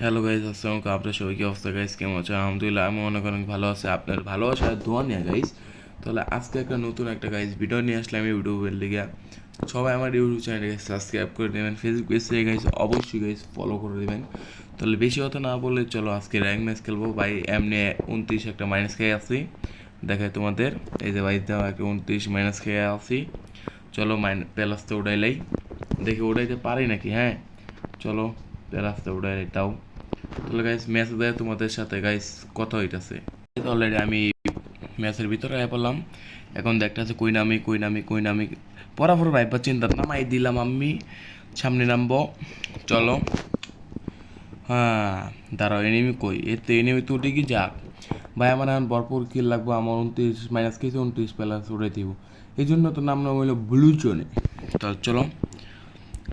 Hello guys, আসসালামু আলাইকুম। আপনার সবাই কি অবস্থা গাইজ? কেমন আছে? আলহামদুলিল্লাহ, আমি অনেক অনেক ভালো আছি। আপনার ভালোবাসা আর দোয়া নিয়ে গাইজ। তাহলে আজকে একটা নতুন একটা গাইজ ভিডিও নিয়ে আসলাম ইউটিউবের লিগে। সবাই আমার ইউটিউব চ্যানেলকে সাবস্ক্রাইব করে দেবেন, ফেসবুক পেজে গাইজ অবশ্যই গাইজ ফলো করে দেবেন। তাহলে বেশি কথা না বললে চলো আজকে র্যাঙ্ক ম্যাচ খেলবো ভাই। এমনি 29 একটা মাইনাস খেয়ে আসি, দেখায় তোমাদের। এই যে ভাই দেওয়া একটা 29 মাইনাস খেয়ে আসি। চলো প্যালাসটা উঠাইলাই, দেখি উঠাইতে পারি নাকি। হ্যাঁ চলো প্যালাসটা উঠাইলাই তাও। তাহলে গাইস ম্যাচ দেয় তোমাদের সাথে গাইস কথা হইতাছে। অলরেডি আমি ম্যাচের ভিতরে আয় পড়লাম। এখন দেখতেছে কই নামি পরাপর ভাইবা চিন্তা নামাই দিলাম আমি, সামনে নামবো। চলো হ্যাঁ দাঁড়াও, এনিমি কই? এতে এনিমি তো উঠে কি যাক ভাই। আমার এখন ভরপুর কিল লাগবো। আমার 29 মাইনাস খেয়েছে, 29 প্লাস উড়ে দিব। এই জন্য তো নাম নাম হইলো ব্লু জোনে। তো চলো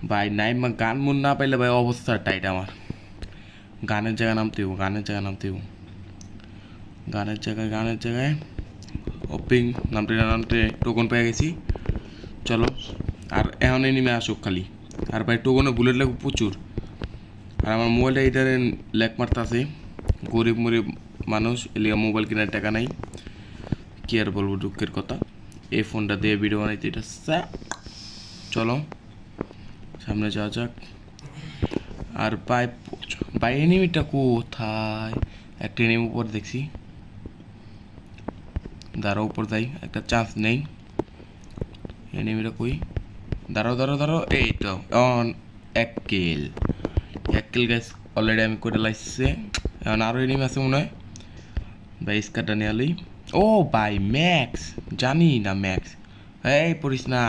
ভাই, নাইমা গান মন না পাইলে ভাই অবস্থা টাইট আমার। গানের জায়গায় নামতে হইব, গানের জায়গায় ওপিং নামতে টোকন পেয়ে গেছি। চলো আর এখন এনিমে আসুক খালি। আর ভাই টোকনে বুলেট লাগবে প্রচুর। আর আমার মোবাইলটা এইটার ল্যাক মারতে আছে। গরিব মরিব মানুষ, এলিয়া মোবাইল কেনার টাকা নাই। কি আর বলবো, দুঃখের কথা। এই ফোনটা দিয়ে ভিডিও বানাইতে এটা চলো সামনে যাওয়া যাক। আর ভাই এনিমিটা কোথায়? একটা এনিমি উপর দেখছি, দাঁড়াও উপর যাই, একটা চান্স নেই। এনিমিটা কই? দাঁড়াও, এই তো অন। এক কিল গাইস অলরেডি আমি করে লাইছে। এখন আরও এনিমি আছে মনে হয়। ভাই স্কারটা নিয়ে আলি। ও ভাই ম্যাক্স, জানি না ম্যাক্স। এই পড়িস না,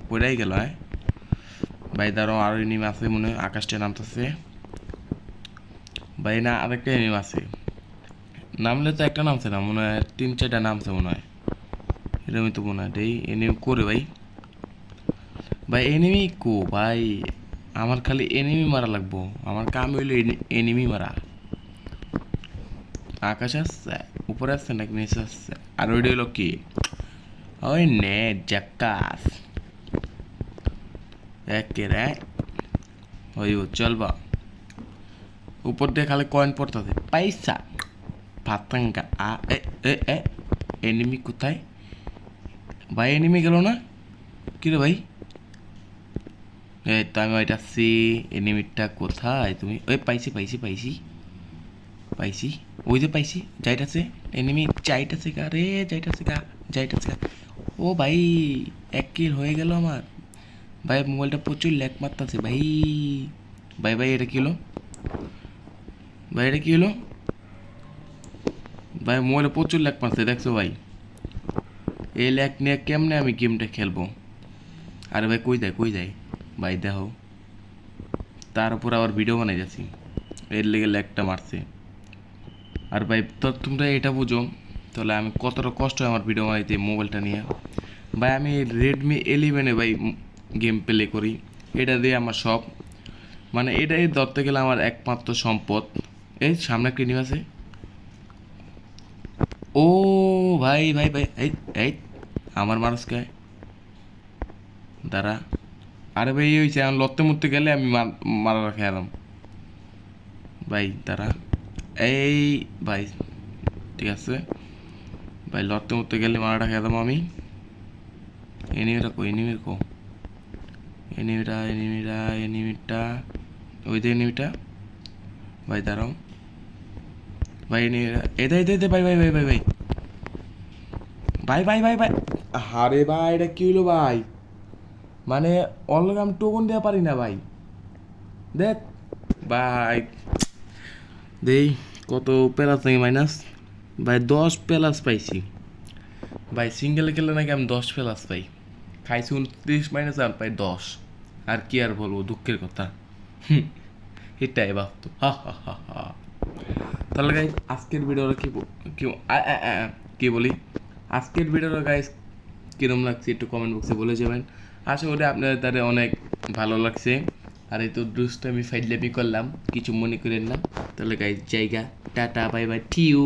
পড়াই গেল। হ্যাঁ ভাই দাঁড়াও, আরও এনিমি আছে মনে হয়। আকাশটা নামতেছে ভাই। না আরেকটা এনিমি আছে, নামলে তো একটা নামছে না মনে হয়, 3-4টা নামছে মনে হয়। এরকমই তো মনে হয়। এই এনিমি করে ভাই। ভাই এনিমি কো ভাই? আমার খালি এনিমি মারা লাগবো। আমার কাম হইলো এনিমি মারা। আকাশ আসছে, উপরে আসছে নাকি নিচে আসছে? আর ওইটা হইলো কি? ওই নে জাক্কাস একে রে। ওই চলবা উপর দিয়ে খালি কয়েন পড়তেছে পয়সা ভাতাঙ্গা। এ এ এ এনিমি কোথায় ভাই? এনিমি গেল না কি রে ভাই? এই তো আমি ওইটা সি। এনিমিটা কোথায় তুমি? ওই পাইছি ওই যে পাইছি। যাইটাছে এনিমি, যাইটাছে গা রে, যাইটাছে গা। ও ভাই 1 কিল হয়ে গেল আমার। ভাই মোবাইলটা প্রচুর ল্যাগ মারতেছে ভাই। ভাই এটা কি হলো? ভাই মোবাইলে প্রচুর ল্যাগ মারছে, দেখছো ভাই? এই ল্যাগ নিয়ে কেমনে আমি গেমটা খেলবো? আরে ভাই কই যায় ভাই দেখো। তার উপর আবার ভিডিও বানাই যাচ্ছি, এর লেগে ল্যাগটা মারছে। আর ভাই তো তোমরা এটা বুঝো তাহলে আমি কতটা কষ্ট হয় আমার ভিডিও বানাইতে মোবাইলটা নিয়ে। ভাই আমি রেডমি 11-এ ভাই গেম প্লে করি। এটা দিয়ে আমার সব, মানে এটাই ধরতে গেলে আমার একমাত্র সম্পদ। এই সামনে একটা নিউ আছে। ও ভাই এই এই আমার মানুষকে দাঁড়া। আরে ভাই হয়েছে এখন লড়তে মরতে গেলে আমি মারা রাখে এলাম। ভাই দাঁড়া, এই ভাই ঠিক আছে ভাই, লড়তে মরতে গেলে মারাটা খেতাম আমি। এনিমিটা ওই যে এনিমিটা। ভাই দাঁড়াও ভাই, এনিমিটা এদে ভাই। আরে ভাই এটা কি হলো ভাই? মানে অলরেডি আমি টোকন দেওয়া পারি না ভাই। দেখ ভাই, দেই কত প্লাস নাকি মাইনাস। ভাই 10 প্লাস পাইছি ভাই। সিঙ্গেলে খেলে নাকি আমি 10 প্লাস পাই। খাইছি 29 মাইনাস আর পাই 10। আর কি আর বলবো, দুঃখের কথা। এটাই ভাবতো। হা। তাহলে গাইজ আজকের ভিডিওটা কি কি বলি, আজকের ভিডিওটা গাইজ কিরম লাগছে একটু কমেন্ট বক্সে বলে যাবেন। আশা করি আপনাদের তাদের অনেক ভালো লাগছে। আর এই তো দুষ্ট আমি ফাইডলামি করলাম, কিছু মনে করেন না। তাহলে গাইজ জায়গা টাটা বাই বাই টিউ।